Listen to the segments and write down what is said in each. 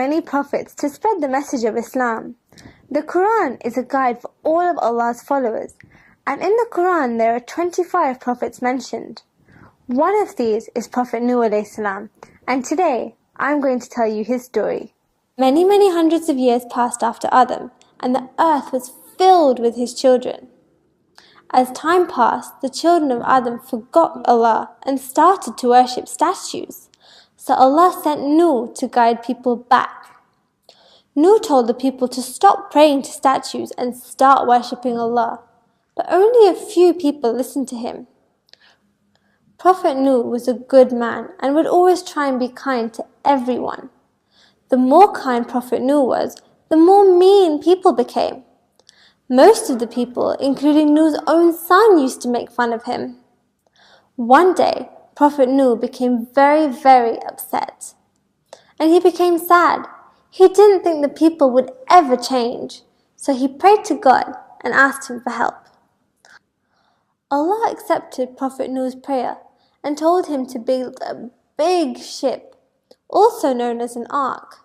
many prophets to spread the message of Islam. The Quran is a guide for all of Allah's followers, and in the Quran there are 25 prophets mentioned. One of these is Prophet Nuh alayhi salam, and today I'm going to tell you his story. Many hundreds of years passed after Adam, and the earth was filled with his children. As time passed, the children of Adam forgot Allah and started to worship statues. So Allah sent Nuh to guide people back. Nuh told the people to stop praying to statues and start worshipping Allah. But only a few people listened to him. Prophet Nuh was a good man and would always try and be kind to everyone. The more kind Prophet Nuh was, the more mean people became. Most of the people, including Nuh's own son, used to make fun of him. One day, Prophet Nuh became very upset. And he became sad. He didn't think the people would ever change. So he prayed to God and asked him for help. Allah accepted Prophet Nuh's prayer and told him to build a big ship, also known as an ark.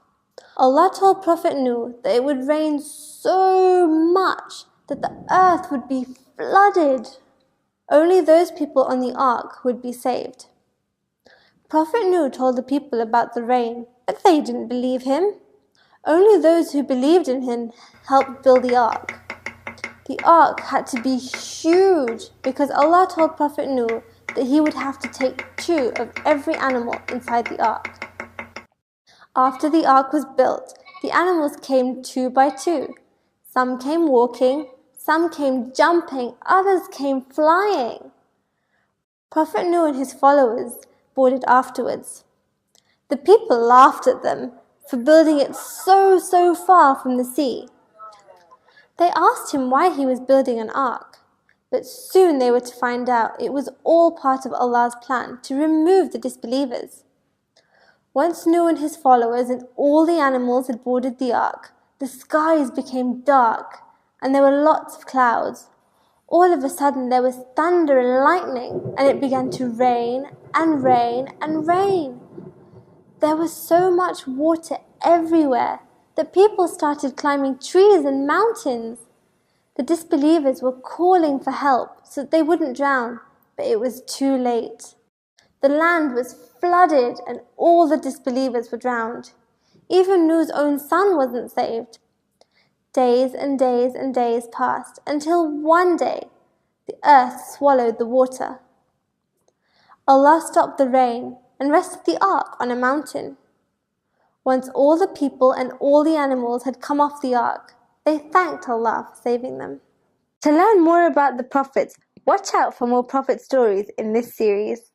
Allah told Prophet Nuh that it would rain so much that the earth would be flooded. Only those people on the ark would be saved. Prophet Nuh told the people about the rain, but they didn't believe him. Only those who believed in him helped build the ark. The ark had to be huge because Allah told Prophet Nuh that he would have to take 2 of every animal inside the ark. After the ark was built, the animals came 2 by 2. Some came walking, some came jumping, others came flying. Prophet Nuh and his followers boarded afterwards. The people laughed at them for building it so far from the sea. They asked him why he was building an ark, but soon they were to find out it was all part of Allah's plan to remove the disbelievers. Once Nuh and his followers and all the animals had boarded the ark, the skies became dark and there were lots of clouds. All of a sudden there was thunder and lightning, and it began to rain and rain and rain. There was so much water everywhere that people started climbing trees and mountains. The disbelievers were calling for help so that they wouldn't drown, but it was too late. The land was flooded and all the disbelievers were drowned. Even Nuh's own son wasn't saved. Days and days passed until one day the earth swallowed the water. Allah stopped the rain and rested the ark on a mountain. Once all the people and all the animals had come off the ark, they thanked Allah for saving them. To learn more about the prophets, watch out for more prophet stories in this series.